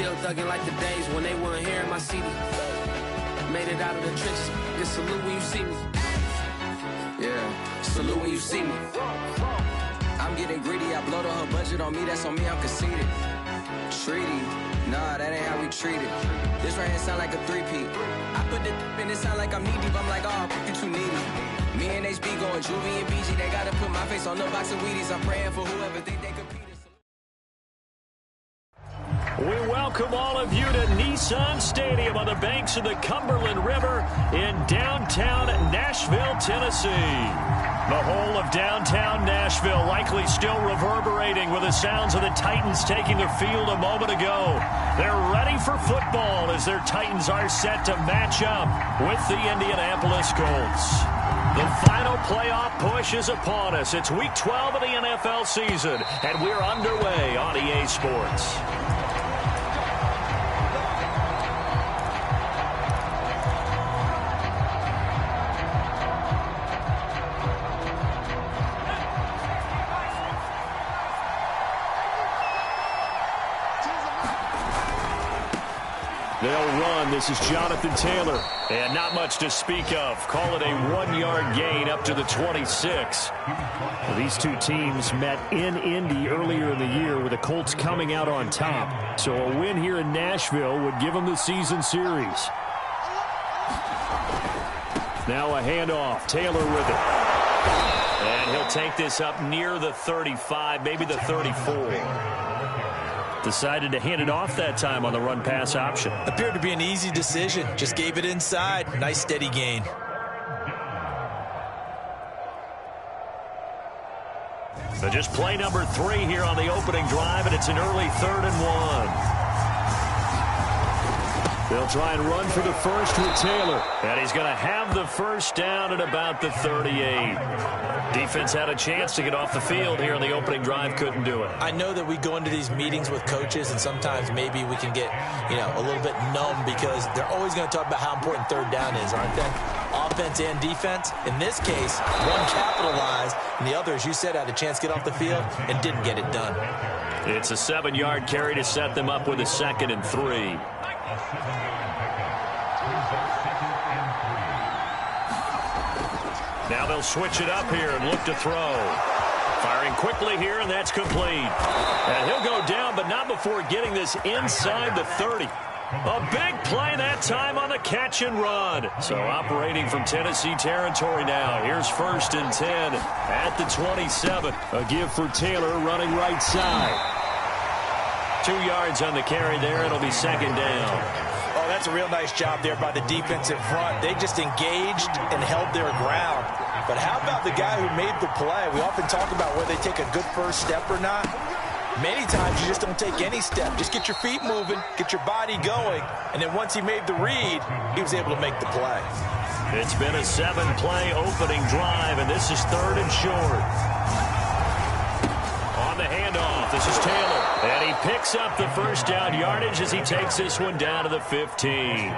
still thugging like the days when they weren't here in my city. Made it out of the trenches. Just salute when you see me. Yeah, salute when you see me. I'm getting greedy. I blowed up her budget on me. That's on me. I'm conceited. Treaty. Nah, that ain't how we treat it. This right here sound like a three-peat. I put the in it sound like I'm knee-deep. I'm like, oh, you too needy. Me and HB going Juvie and BG. They gotta put my face on the box of Wheaties. I'm praying for whoever think they compete. We welcome all of you to Nissan Stadium on the banks of the Cumberland River in downtown Nashville, Tennessee. The whole of downtown Nashville likely still reverberating with the sounds of the Titans taking the field a moment ago. They're ready for football as their Titans are set to match up with the Indianapolis Colts. The final playoff push is upon us. It's Week 12 of the NFL season, and we're underway on EA Sports. They'll run. This is Jonathan Taylor. And not much to speak of. Call it a 1-yard gain up to the 26. Well, these two teams met in Indy earlier in the year with the Colts coming out on top. So a win here in Nashville would give them the season series. Now a handoff. Taylor with it. And he'll take this up near the 35, maybe the 34. Decided to hand it off that time on the run-pass option. Appeared to be an easy decision. Just gave it inside. Nice steady gain. So just play number 3 here on the opening drive, and it's an early 3rd and 1. They'll try and run for the first with Taylor. And he's going to have the first down at about the 38. Defense had a chance to get off the field here on the opening drive, couldn't do it. I know that we go into these meetings with coaches, and sometimes maybe we can get, a little bit numb because they're always going to talk about how important 3rd down is, aren't they? Offense and defense. In this case, one capitalized, and the other, as you said, had a chance to get off the field and didn't get it done. It's a 7-yard carry to set them up with a 2nd and 3. Now they'll switch it up here and look to throw. Firing quickly here, and that's complete. And he'll go down, but not before getting this inside the 30. A big play that time on the catch and run. So operating from Tennessee territory now. Here's 1st and 10 at the 27. A give for Taylor running right side. 2 yards on the carry there. It'll be 2nd down. Oh, that's a real nice job there by the defensive front. They just engaged and held their ground. But how about the guy who made the play? We often talk about whether they take a good first step or not. Many times you just don't take any step. Just get your feet moving, get your body going, and then once he made the read, he was able to make the play. It's been a 7-play opening drive, and this is 3rd and short. On the handoff, this is Taylor. And he picks up the first down yardage as he takes this one down to the 15.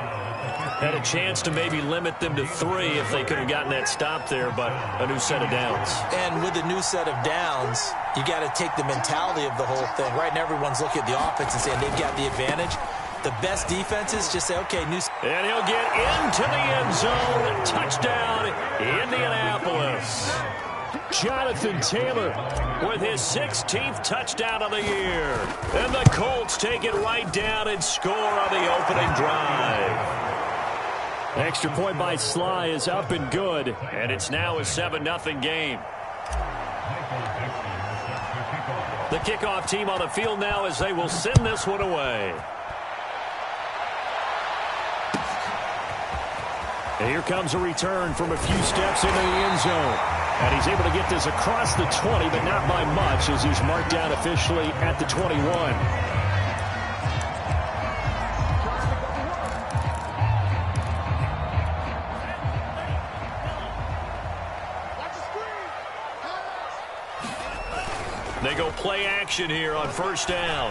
Had a chance to maybe limit them to 3 if they could have gotten that stop there, but a new set of downs. And with a new set of downs, you got to take the mentality of the whole thing. Right now, everyone's looking at the offense and saying they've got the advantage. The best defenses just say, okay, new. And he'll get into the end zone. Touchdown, Indianapolis. Jonathan Taylor with his 16th touchdown of the year. And the Colts take it right down and score on the opening drive. Extra point by Sly is up and good. And it's now a 7-0 game. The kickoff team on the field now as they will send this one away. And here comes a return from a few steps into the end zone. And he's able to get this across the 20, but not by much as he's marked down officially at the 21. They go play action here on 1st down.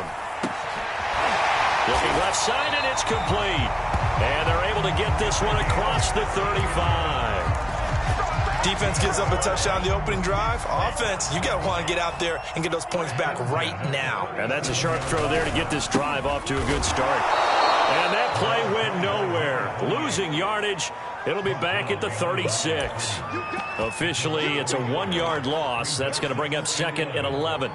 Looking left side, and it's complete. And they're able to get this one across the 35. Defense gives up a touchdown the opening drive. Offense, you got to want to get out there and get those points back right now. And that's a sharp throw there to get this drive off to a good start. And that play went nowhere. Losing yardage. It'll be back at the 36. Officially, it's a 1-yard loss. That's going to bring up 2nd and 11.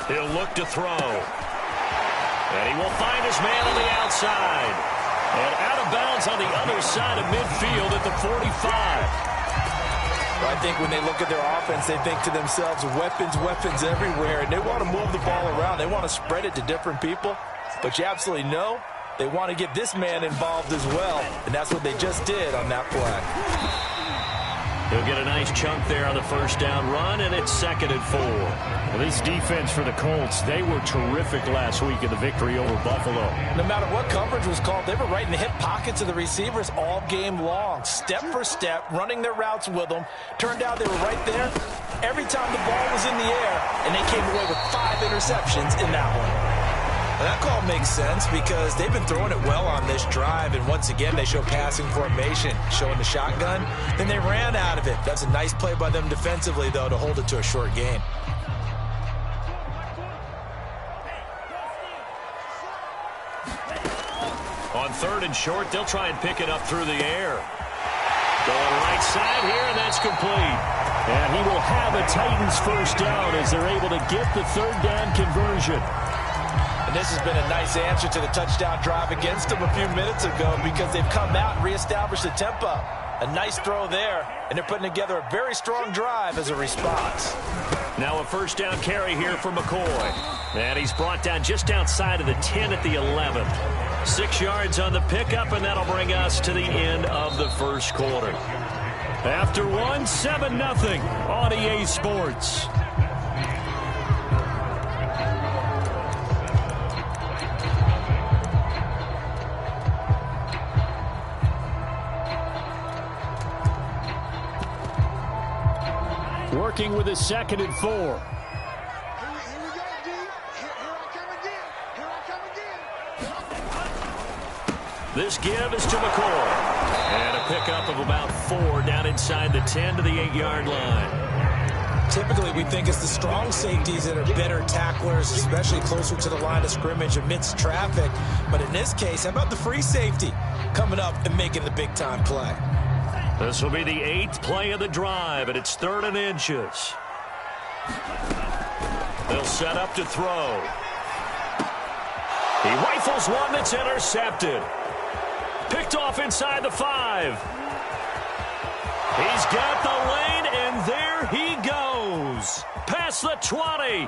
He'll look to throw. And he will find his man on the outside. And out of bounds on the other side of midfield at the 45. Well, I think when they look at their offense, they think to themselves, weapons everywhere, and they want to move the ball around. They want to spread it to different people. But you absolutely know they want to get this man involved as well, and that's what they just did on that play. He'll get a nice chunk there on the first down run, and it's 2nd and 4. Well, this defense for the Colts, they were terrific last week in the victory over Buffalo. No matter what coverage was called, they were right in the hip pockets of the receivers all game long, step for step, running their routes with them. Turned out they were right there every time the ball was in the air, and they came away with 5 interceptions in that one. And that call makes sense because they've been throwing it well on this drive, and once again they show passing formation, showing the shotgun. Then they ran out of it. That's a nice play by them defensively, though, to hold it to a short gain. On 3rd and short, they'll try and pick it up through the air. Going right side here, and that's complete. And he will have a Titans first down as they're able to get the 3rd down conversion. And this has been a nice answer to the touchdown drive against them a few minutes ago because they've come out and reestablished the tempo. A nice throw there, and they're putting together a very strong drive as a response. Now a first down carry here for McCoy. And he's brought down just outside of the 10 at the 11. 6 yards on the pickup, and that'll bring us to the end of the first quarter. After one, 7-0 on EA Sports. Working with a 2nd and 4. Here we go, D. Here I come again. This give is to McCoy. And a pickup of about 4 down inside the 10 to the 8-yard line. Typically, we think it's the strong safeties that are better tacklers, especially closer to the line of scrimmage amidst traffic. But in this case, how about the free safety coming up and making the big-time play? This will be the 8th play of the drive, and it's 3rd and inches. They'll set up to throw. He rifles one that's intercepted. Picked off inside the 5. He's got the lane, and there he goes. Past the 20.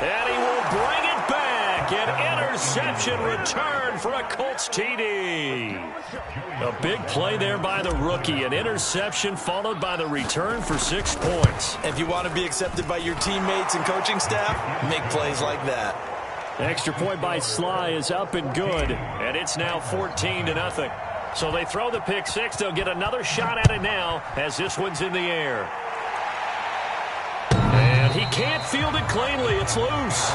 And he will bring it back. An interception return for a Colts TD. A big play there by the rookie. An interception followed by the return for 6 points. If you want to be accepted by your teammates and coaching staff, make plays like that. Extra point by Sly is up and good. And it's now 14-0. So they throw the pick 6. They'll get another shot at it now as this one's in the air. And he can't field it cleanly. It's loose.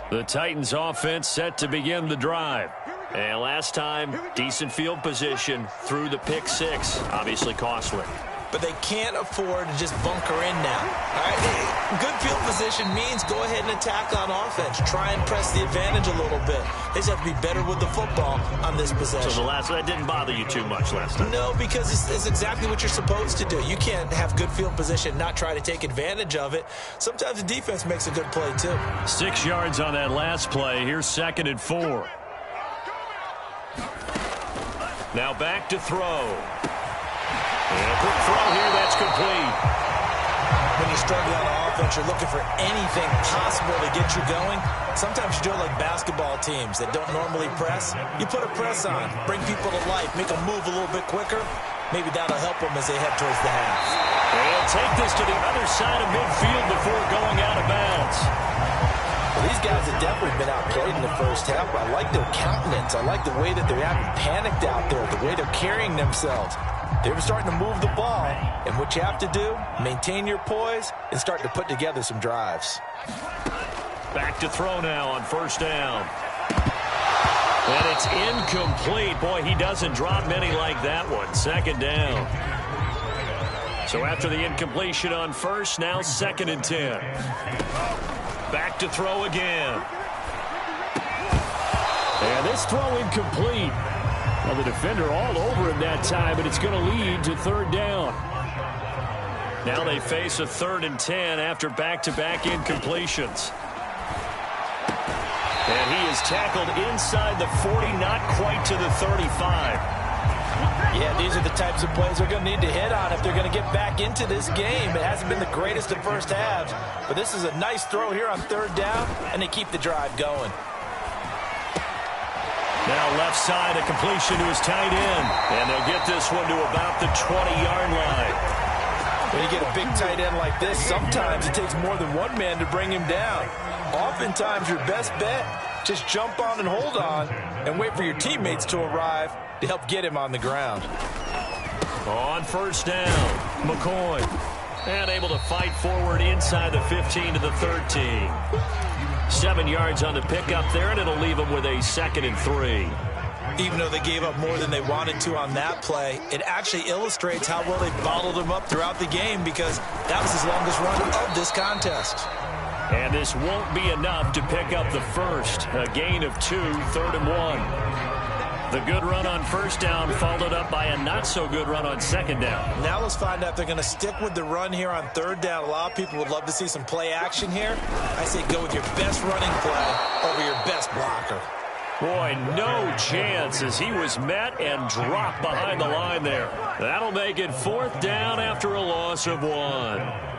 The Titans offense set to begin the drive. And last time, decent field position through the pick 6. Obviously costly. But they can't afford to just bunker in now. All right? Good field position means go ahead and attack on offense. Try and press the advantage a little bit. They just have to be better with the football on this possession. So that didn't bother you too much last time? No, because it's exactly what you're supposed to do. You can't have good field position and not try to take advantage of it. Sometimes the defense makes a good play, too. 6 yards on that last play. Here's 2nd and 4. Now back to throw. And a quick throw here, that's complete. When you're struggling on offense, you're looking for anything possible to get you going. Sometimes you do it like basketball teams that don't normally press. You put a press on, bring people to life, make them move a little bit quicker. maybe that'll help them as they head towards the half. They'll take this to the other side of midfield before going out of bounds. Well, these guys have definitely been outplayed in the first half. I like their countenance. I like the way that they're having panicked out there, the way they're carrying themselves. They were starting to move the ball, and what you have to do, maintain your poise and start to put together some drives. Back to throw now on first down. And it's incomplete. Boy, he doesn't drop many like that one. Second down. So after the incompletion on first, now 2nd and 10. Back to throw again. And this throw incomplete. Well, the defender all over him that time, but it's going to lead to 3rd down. Now they face a 3rd and 10 after back-to-back incompletions. And he is tackled inside the 40, not quite to the 35. Yeah, these are the types of plays they're going to need to hit on if they're going to get back into this game. It hasn't been the greatest of first halves, but this is a nice throw here on 3rd down, and they keep the drive going. Now left side, a completion to his tight end. And they'll get this one to about the 20-yard line. When you get a big tight end like this, sometimes it takes more than one man to bring him down. Oftentimes, your best bet, just jump on and hold on and wait for your teammates to arrive to help get him on the ground. On first down, McCoy. And able to fight forward inside the 15 to the 13. 7 yards on the pickup there, and it'll leave them with a 2nd and 3. Even though they gave up more than they wanted to on that play, it actually illustrates how well they bottled him up throughout the game because that was his longest run of this contest. And this won't be enough to pick up the first. A gain of 2, 3rd and 1. The good run on first down followed up by a not-so-good run on 2nd down. Now let's find out if they're going to stick with the run here on 3rd down. A lot of people would love to see some play action here. I say go with your best running play over your best blocker. Boy, no chance as he was met and dropped behind the line there. That'll make it 4th down after a loss of 1.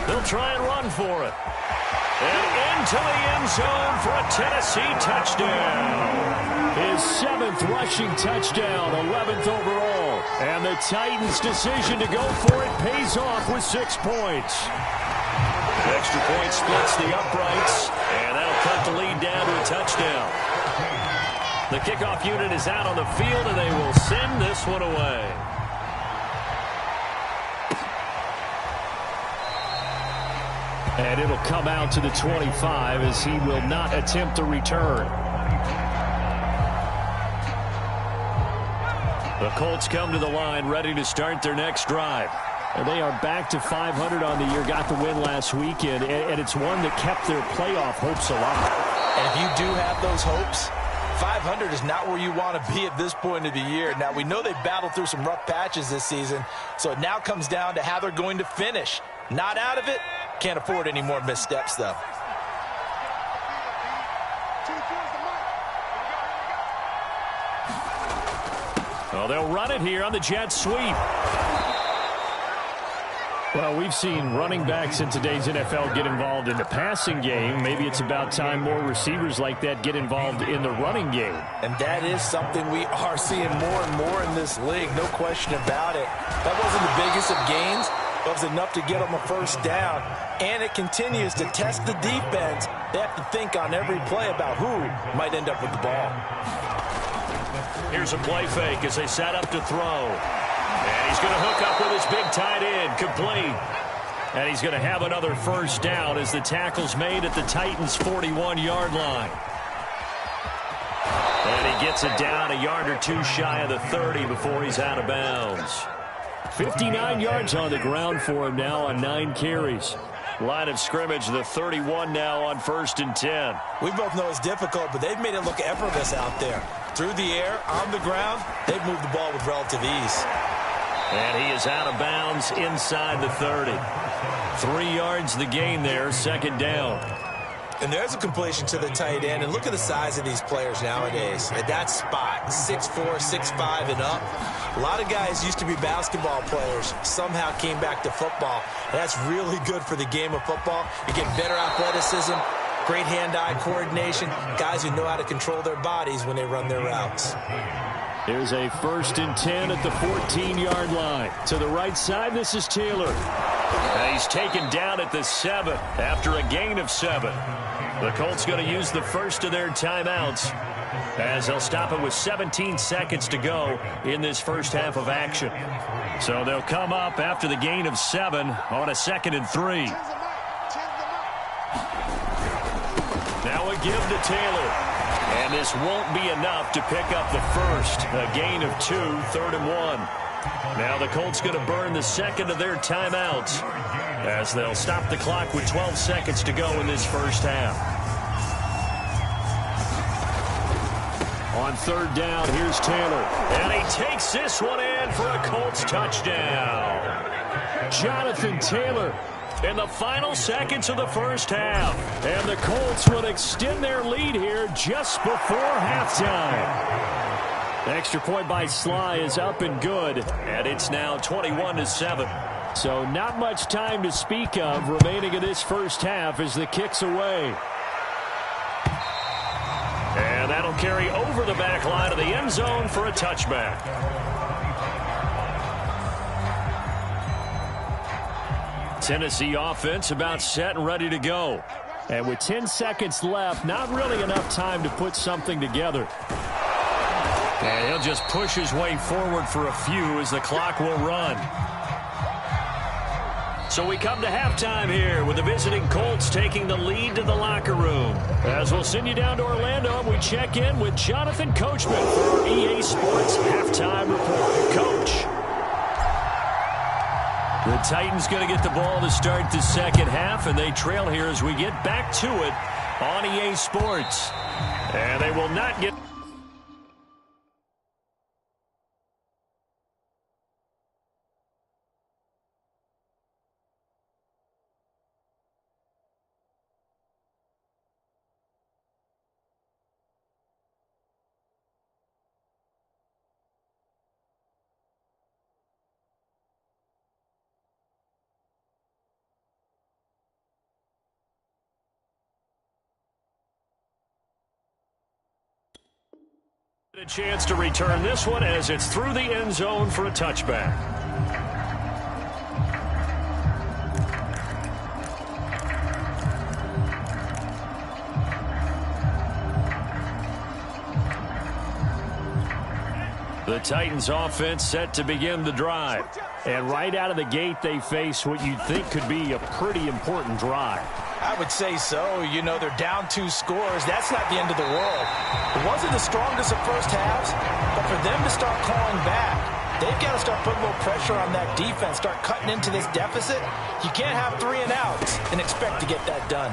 They'll try and run for it. And into the end zone for a Tennessee touchdown. His 7th rushing touchdown, 11th overall. And the Titans' decision to go for it pays off with 6 points. Extra point splits the uprights, and that'll cut the lead down to a touchdown. The kickoff unit is out on the field, and they will send this one away. And it'll come out to the 25 as he will not attempt a return. The Colts come to the line ready to start their next drive. And they are back to 500 on the year, got the win last weekend, and it's one that kept their playoff hopes alive. And if you do have those hopes, 500 is not where you want to be at this point of the year. Now, we know they've battled through some rough patches this season, so it now comes down to how they're going to finish. Not out of it. Can't afford any more missteps, though. Well, they'll run it here on the jet sweep. Well, we've seen running backs in today's NFL get involved in the passing game. Maybe it's about time more receivers like that get involved in the running game. And that is something we are seeing more and more in this league, no question about it. That wasn't the biggest of gains, but it was enough to get them a first down. And it continues to test the defense. They have to think on every play about who might end up with the ball. Here's a play fake as they set up to throw. And he's going to hook up with his big tight end, complete. And he's going to have another first down as the tackle's made at the Titans' 41-yard line. And he gets it down a yard or two shy of the 30 before he's out of bounds. 59 yards on the ground for him now on 9 carries. Line of scrimmage, the 31 now on 1st and 10. We both know it's difficult, but they've made it look effortless out there. Through the air, on the ground, they've moved the ball with relative ease. And he is out of bounds inside the 30. 3 yards the gain there, 2nd down. And there's a completion to the tight end. And look at the size of these players nowadays. At that spot, 6'4", 6'5", and up. A lot of guys used to be basketball players, somehow came back to football. And that's really good for the game of football. You get better athleticism, great hand-eye coordination, guys who know how to control their bodies when they run their routes. Here's a 1st and 10 at the 14-yard line. To the right side, this is Taylor. And he's taken down at the 7 after a gain of 7. The Colts going to use the first of their timeouts as they'll stop it with 17 seconds to go in this first half of action. So they'll come up after the gain of 7 on a 2nd and 3. Now a give to Taylor. And this won't be enough to pick up the first. A gain of 2, 3rd and 1. Now the Colts going to burn the 2nd of their timeouts as they'll stop the clock with 12 seconds to go in this first half. On 3rd down, here's Taylor. And he takes this one in for a Colts touchdown. Jonathan Taylor in the final seconds of the first half. And the Colts will extend their lead here just before halftime. Extra point by Sly is up and good, and it's now 21-7. So not much time to speak of remaining in this first half as the kick's away. And that'll carry over the back line of the end zone for a touchback. Tennessee offense about set and ready to go. And with 10 seconds left, not really enough time to put something together. And he'll just push his way forward for a few as the clock will run. So we come to halftime here with the visiting Colts taking the lead to the locker room. As we'll send you down to Orlando, and we check in with Jonathan Coachman for our EA Sports Halftime Report. Coach. The Titans going to get the ball to start the second half, and they trail here as we get back to it on EA Sports. And they will not get... a chance to return this one as it's through the end zone for a touchback. The Titans offense set to begin the drive. And right out of the gate, they face what you'd think could be a pretty important drive. I would say so. You know, they're down 2 scores. That's not the end of the world. It wasn't the strongest of first halves, but for them to start clawing back, they've got to start putting a little pressure on that defense, start cutting into this deficit. You can't have 3 and outs and expect to get that done.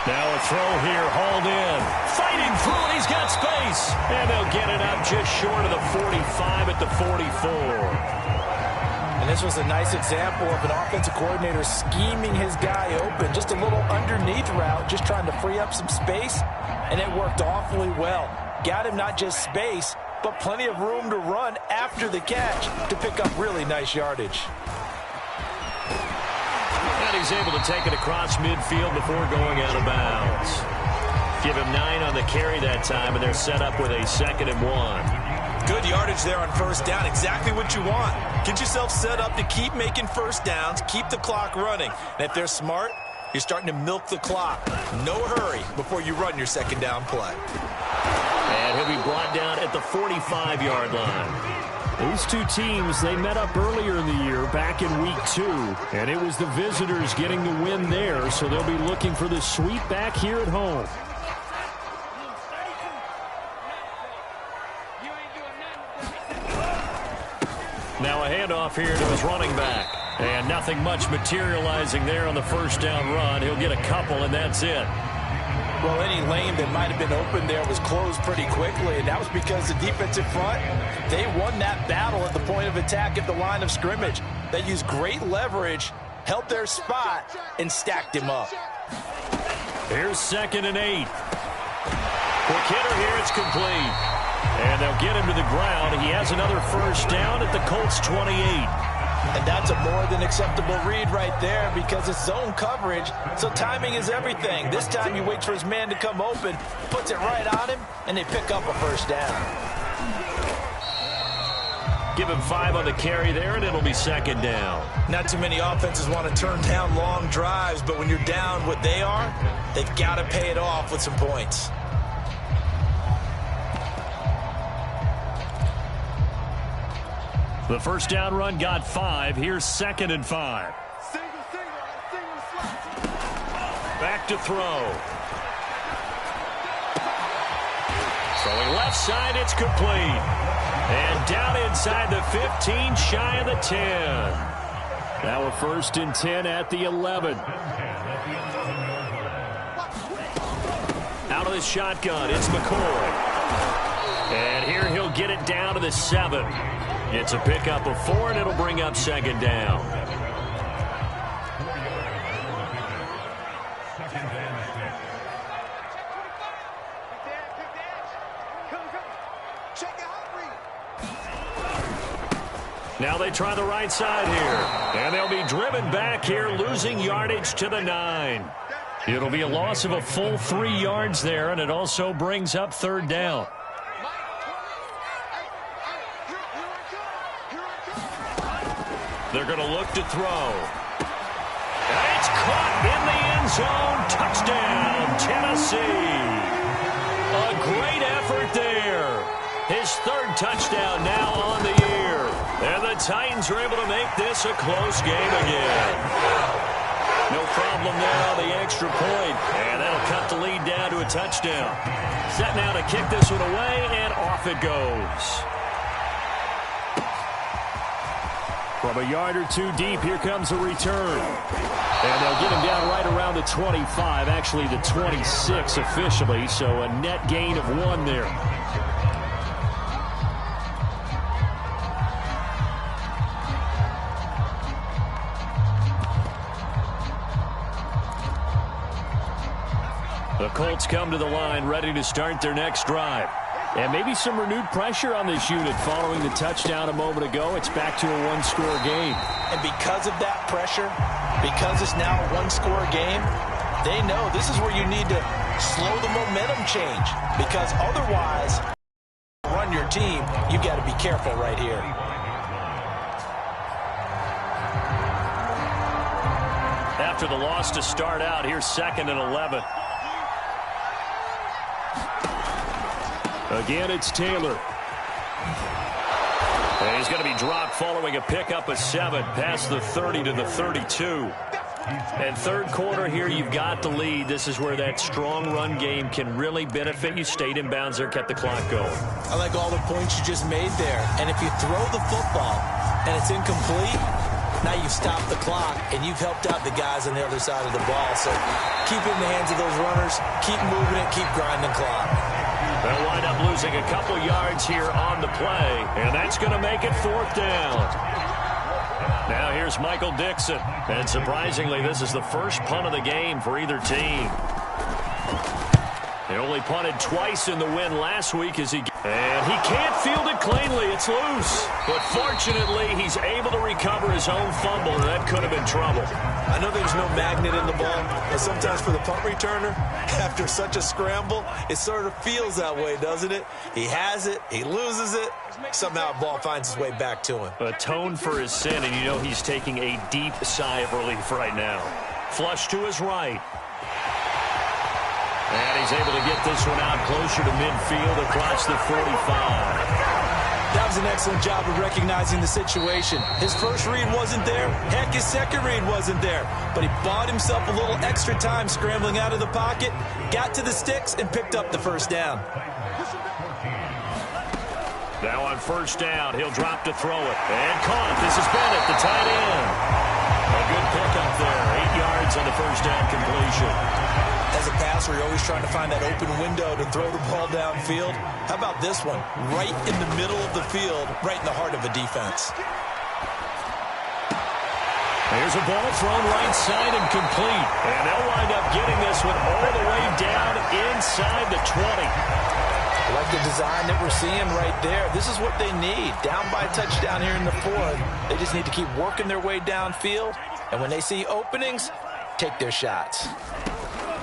Now a throw here, hauled in. Fighting through it, he's got space. And they'll get it up just short of the 45 at the 44. And this was a nice example of an offensive coordinator scheming his guy open. Just a little underneath route, just trying to free up some space. And it worked awfully well. Got him not just space, but plenty of room to run after the catch to pick up really nice yardage. And he's able to take it across midfield before going out of bounds. Give him 9 on the carry that time, and they're set up with a 2nd and 1. Good yardage there on first down. Exactly what you want. Get yourself set up to keep making first downs, keep the clock running. And if they're smart, you're starting to milk the clock. No hurry before you run your second down play. And he'll be brought down at the 45-yard line. These two teams, they met up earlier in the year, back in week 2. And it was the visitors getting the win there, so they'll be looking for the sweep back here at home. Now a handoff here to his running back. And nothing much materializing there on the first down run. He'll get a couple, and that's it. Well, any lane that might have been open there was closed pretty quickly, and that was because the defensive front, they won that battle at the point of attack at the line of scrimmage. They used great leverage, held their spot, and stacked him up. Here's 2nd and 8. Quick hitter here, it's complete. And they'll get him to the ground. He has another first down at the Colts 28. And that's a more than acceptable read right there because it's zone coverage, so timing is everything. This time you wait for his man to come open, puts it right on him, and they pick up a first down. Give him 5 on the carry there, and it'll be 2nd down. Not too many offenses want to turn down long drives, but when you're down what they are, they've got to pay it off with some points. The first down run got 5. Here's 2nd and 5. Back to throw. Throwing left side, it's complete. And down inside the 15, shy of the 10. Now a 1st and 10 at the 11. Out of the shotgun, it's McCoy. And here he'll get it down to the 7. It's a pickup of 4, and it'll bring up 2nd down. Now they try the right side here. And they'll be driven back here, losing yardage to the 9. It'll be a loss of a full 3 yards there, and it also brings up 3rd down. They're going to look to throw. And it's caught in the end zone. Touchdown, Tennessee. A great effort there. His 3rd touchdown now on the year. And the Titans are able to make this a close game again. No problem there on the extra point. And that'll cut the lead down to a touchdown. Set now to kick this one away, and off it goes. From a yard or 2 deep, here comes a return. And they'll get him down right around the 25, actually the 26 officially, so a net gain of 1 there. The Colts come to the line, ready to start their next drive. And maybe some renewed pressure on this unit following the touchdown a moment ago. It's back to a 1-score game. And because of that pressure, because it's now a 1-score game, they know this is where you need to slow the momentum change. Because otherwise, run your team, you got to be careful right here. After the loss to start out, here's 2nd and 11. Again, it's Taylor. And he's going to be dropped following a pickup of 7 past the 30 to the 32. And 3rd quarter here, you've got the lead. This is where that strong run game can really benefit you. Stayed in bounds there, kept the clock going. I like all the points you just made there. And if you throw the football and it's incomplete, now you've stopped the clock and you've helped out the guys on the other side of the ball. So keep it in the hands of those runners. Keep moving it. Keep grinding the clock. They'll wind up losing a couple yards here on the play, and that's going to make it 4th down. Now here's Michael Dixon, and surprisingly, this is the first punt of the game for either team. He only punted twice in the win last week and he can't field it cleanly. It's loose. But fortunately, he's able to recover his own fumble, and that could have been trouble. I know there's no magnet in the ball, but sometimes for the punt returner, after such a scramble, it sort of feels that way, doesn't it? He has it, he loses it, somehow the ball finds its way back to him. Atone for his sin, and you know he's taking a deep sigh of relief right now. Flush to his right. And he's able to get this one out closer to midfield across the 45. That was an excellent job of recognizing the situation. His first read wasn't there. Heck, his second read wasn't there. But he bought himself a little extra time scrambling out of the pocket, got to the sticks, and picked up the first down. Now on first down, he'll drop to throw it. And caught. This is Bennett, the tight end. A good pickup there. 8 yards on the first down completion. As a passer, you're always trying to find that open window to throw the ball downfield. How about this one? Right in the middle of the field, right in the heart of a defense. Here's a ball thrown right side and complete. And they'll wind up getting this one all the way down inside the 20. Like the design that we're seeing right there. This is what they need. Down by a touchdown here in the fourth. They just need to keep working their way downfield. And when they see openings, take their shots.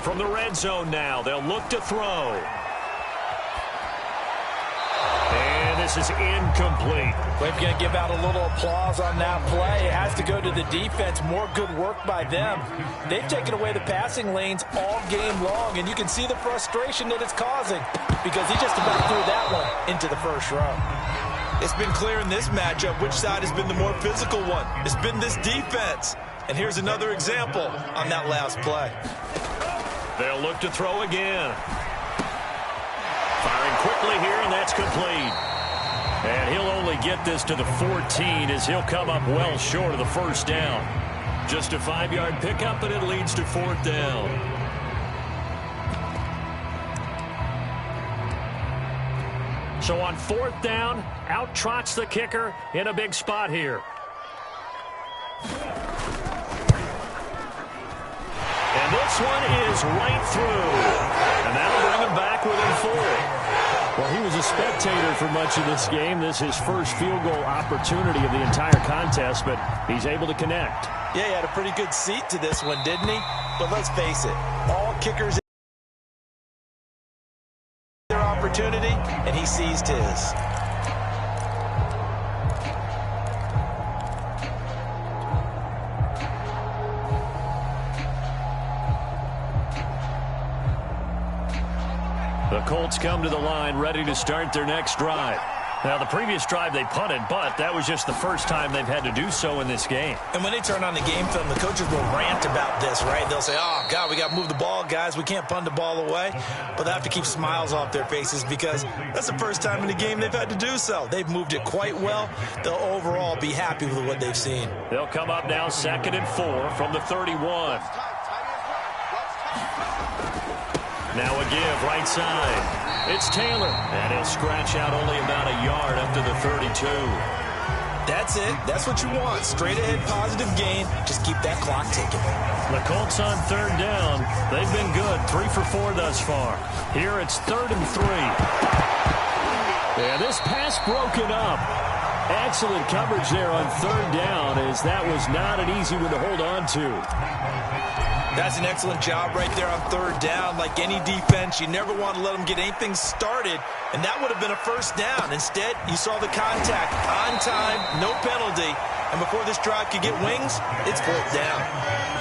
From the red zone now, they'll look to throw. And this is incomplete. We're going to give out a little applause on that play. It has to go to the defense. More good work by them. They've taken away the passing lanes all game long, and you can see the frustration that it's causing because he just about threw that one into the first row. It's been clear in this matchup which side has been the more physical one. It's been this defense. And here's another example on that last play. They'll look to throw again. Firing quickly here, and that's complete. And he'll only get this to the 14 as he'll come up well short of the first down. Just a 5-yard pickup, and it leads to fourth down. So on fourth down, out trots the kicker in a big spot here. And this one is right through. And that'll bring him back within 4. Well, he was a spectator for much of this game. This is his first field goal opportunity of the entire contest, but he's able to connect. Yeah, he had a pretty good seat to this one, didn't he? But let's face it, all kickers their opportunity, and he seized his. The Colts come to the line ready to start their next drive. Now, the previous drive they punted, but that was just the first time they've had to do so in this game. And when they turn on the game film, the coaches will rant about this, right? They'll say, oh, God, we got to move the ball, guys. We can't punt the ball away. But they have to keep smiles off their faces because that's the first time in the game they've had to do so. They've moved it quite well. They'll overall be happy with what they've seen. They'll come up now 2nd and 4 from the 31. Now a give right side. It's Taylor, and he'll scratch out only about a yard up to the 32. That's it. That's what you want. Straight ahead positive gain. Just keep that clock ticking. The Colts on third down. They've been good. 3 for 4 thus far. Here it's 3rd and 3. And this pass broken up. Excellent coverage there on third down, as that was not an easy one to hold on to. That's an excellent job right there on third down. Like any defense, you never want to let them get anything started, and that would have been a first down. Instead, you saw the contact on time, no penalty, and before this drive could get wings, it's fourth down.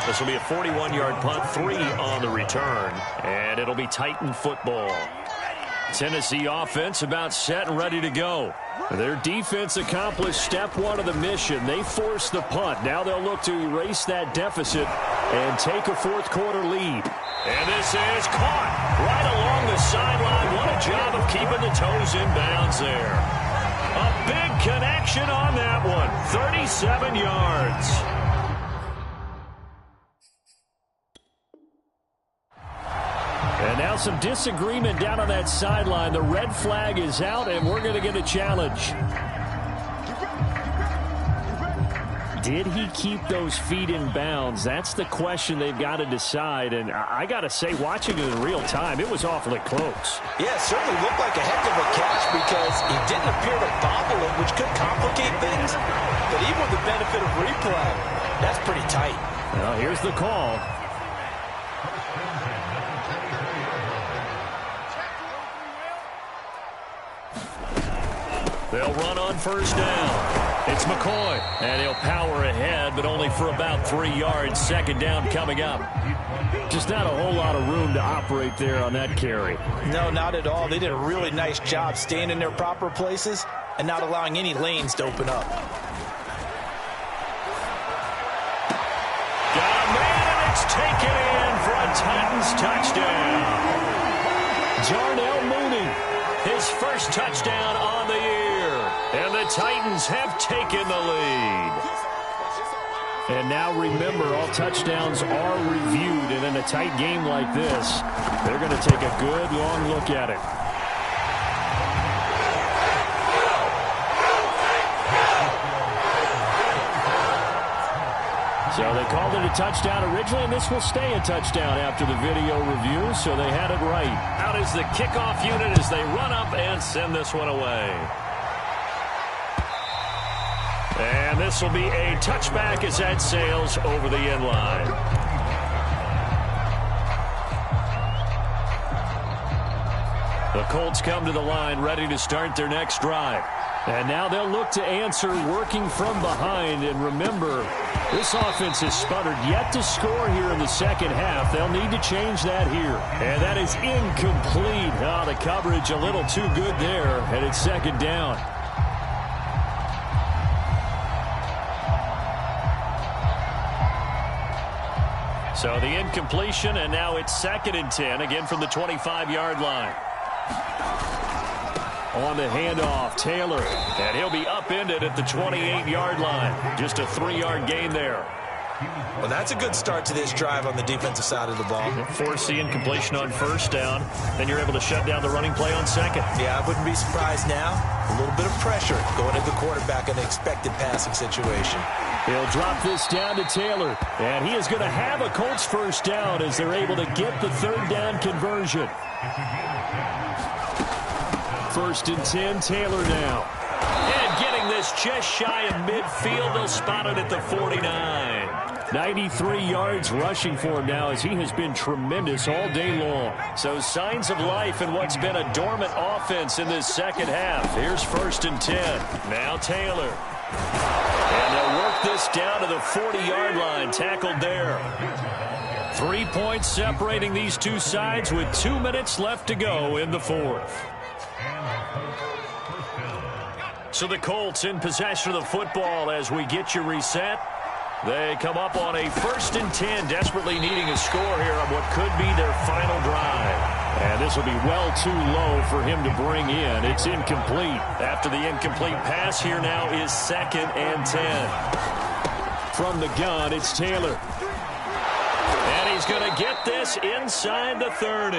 This will be a 41-yard punt, 3 on the return, and it'll be Titan football. Tennessee offense about set and ready to go. Their defense accomplished step 1 of the mission. They forced the punt. Now they'll look to erase that deficit and take a fourth-quarter lead. And this is caught right along the sideline. What a job of keeping the toes in bounds there. A big connection on that one. 37 yards. And now some disagreement down on that sideline. The red flag is out, and we're going to get a challenge. Did he keep those feet in bounds? That's the question they've got to decide. And I got to say, watching it in real time, it was awfully close. Yeah, it certainly looked like a heck of a catch because he didn't appear to bobble it, which could complicate things. But even with the benefit of replay, that's pretty tight. Well, here's the call. They'll run on first down. It's McCoy, and he'll power ahead, but only for about 3 yards. Second down coming up. Just not a whole lot of room to operate there on that carry. No, not at all. They did a really nice job staying in their proper places and not allowing any lanes to open up. Got a man, and it's taken in for a Titans touchdown. Darnell Mooney, his first touchdown on the year. And the Titans have taken the lead. And now remember, all touchdowns are reviewed. And in a tight game like this, they're going to take a good long look at it. So they called it a touchdown originally, and this will stay a touchdown after the video review, so they had it right. Out is the kickoff unit as they run up and send this one away. And this will be a touchback as that sails over the end line. The Colts come to the line ready to start their next drive. And now they'll look to answer working from behind. And remember, this offense has sputtered yet to score here in the second half. They'll need to change that here. And that is incomplete. Oh, the coverage a little too good there, and it's second down. So the incompletion, and now it's 2nd and 10, again from the 25-yard line. On the handoff, Taylor, and he'll be upended at the 28-yard line. Just a 3-yard gain there. Well, that's a good start to this drive on the defensive side of the ball. Force the incompletion on first down, then you're able to shut down the running play on second. Yeah, I wouldn't be surprised now. A little bit of pressure going at the quarterback in an expected passing situation. He'll drop this down to Taylor, and he is going to have a Colts first down as they're able to get the 3rd down conversion. 1st and 10, Taylor now. And getting this just shy of midfield, they'll spot it at the 49. 93 yards rushing for him now as he has been tremendous all day long. So signs of life in what's been a dormant offense in this second half. Here's 1st and 10. Now Taylor. And they'll work this down to the 40-yard line, tackled there. 3 points separating these two sides with 2 minutes left to go in the 4th. So the Colts in possession of the football as we get you reset. They come up on a 1st and 10, desperately needing a score here on what could be their final drive. And this will be well too low for him to bring in. It's incomplete. After the incomplete pass, here now is 2nd and 10. From the gun, it's Taylor. And he's going to get this inside the 30.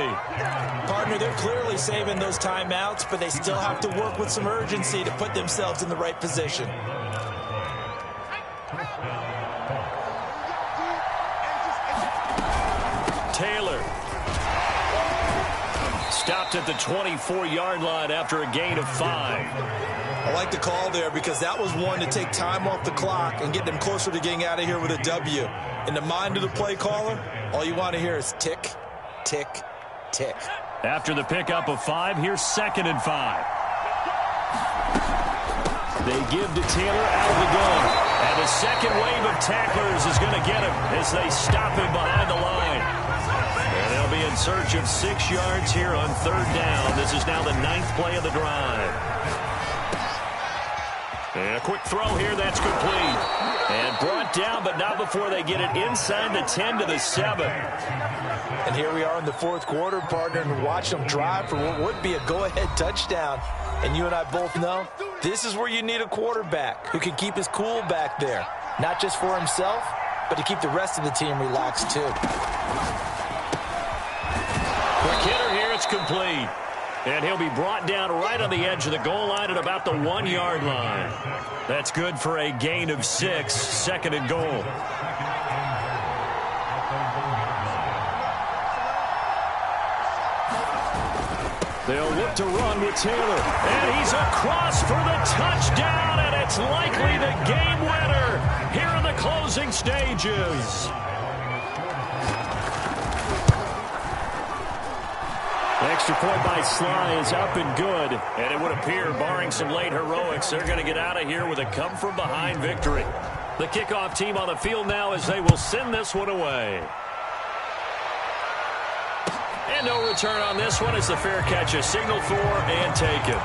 Partner, they're clearly saving those timeouts, but they still have to work with some urgency to put themselves in the right position. Taylor. Stopped at the 24-yard line after a gain of 5. I like the call there because that was one to take time off the clock and get them closer to getting out of here with a W. In the mind of the play caller, all you want to hear is tick, tick, tick. After the pickup of 5, here's 2nd and 5. They give to Taylor out of the gun. And the second wave of tacklers is going to get him as they stop him behind the line. And they'll be in search of 6 yards here on 3rd down. This is now the 9th play of the drive. And a quick throw here, that's complete. And brought down, but not before they get it inside the 10 to the 7. And here we are in the 4th quarter, partner, and watch them drive for what would be a go-ahead touchdown. And you and I both know this is where you need a quarterback who can keep his cool back there. Not just for himself, but to keep the rest of the team relaxed too. Quick hitter here, it's complete. And he'll be brought down right on the edge of the goal line at about the 1-yard line. That's good for a gain of 6, 2nd and goal. They'll look to run with Taylor. And he's across for the touchdown, and it's likely the game winner here in the closing stages. Extra point by Sly is up and good. And it would appear, barring some late heroics, they're going to get out of here with a come-from-behind victory. The kickoff team on the field now as they will send this one away. And no return on this one as the fair catch is signaled for and taken.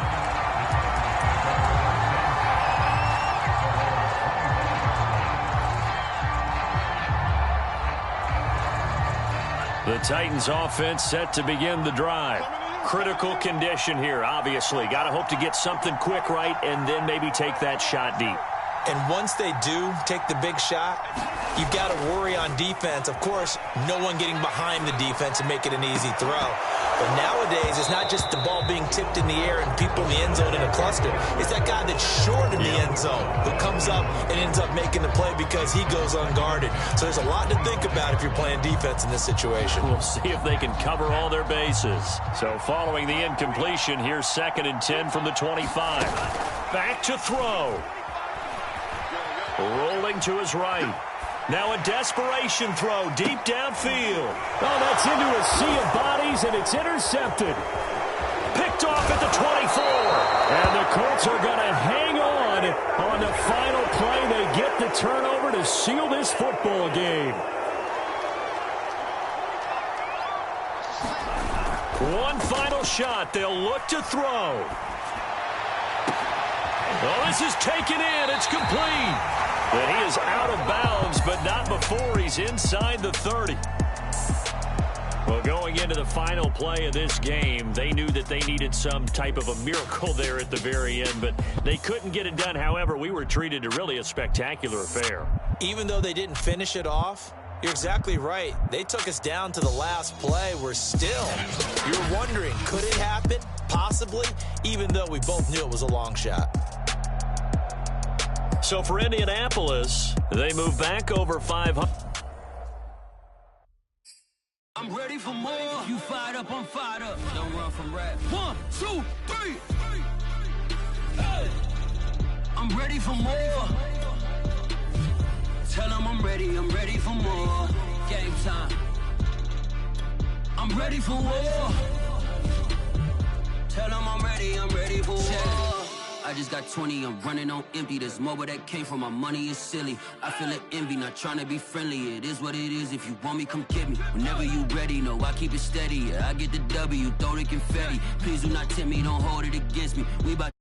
The Titans offense set to begin the drive. critical condition here, obviously. Got to hope to get something quick right and then maybe take that shot deep. And once they do take the big shot, you've got to worry on defense. Of course, no one getting behind the defense and make it an easy throw. But nowadays, it's not just the ball being tipped in the air and people in the end zone in a cluster. It's that guy that's short in the end zone who comes up and ends up making the play because he goes unguarded. So there's a lot to think about if you're playing defense in this situation. We'll see if they can cover all their bases. So following the incompletion, here's 2nd and 10 from the 25. Back to throw. Rolling to his right. Now a desperation throw deep downfield. Oh, that's into a sea of bodies, and it's intercepted. Picked off at the 24. And the Colts are going to hang on the final play. They get the turnover to seal this football game. One final shot. They'll look to throw. Oh, this is taken in. It's complete. And he is out of bounds, but not before he's inside the 30. Well, going into the final play of this game, they knew that they needed some type of a miracle there at the very end, but they couldn't get it done. However, we were treated to really a spectacular affair. Even though they didn't finish it off, you're exactly right. They took us down to the last play. We're still, you're wondering, could it happen? Possibly, even though we both knew it was a long shot. So for Indianapolis, they move back over 500. I'm ready for more. You fired up, I'm fired up. Don't run from rap. 1, 2, 3. Hey. I'm ready for more. Tell them I'm ready for more. Game time. I'm ready for war. Tell them I'm ready for war. I just got 20, I'm running on empty. This mobile that came from my money is silly. I feel it envy, not trying to be friendly. It is what it is, if you want me, come get me. Whenever you ready, no, I keep it steady. Yeah, I get the W, throw the confetti. Please do not tempt me, don't hold it against me. We about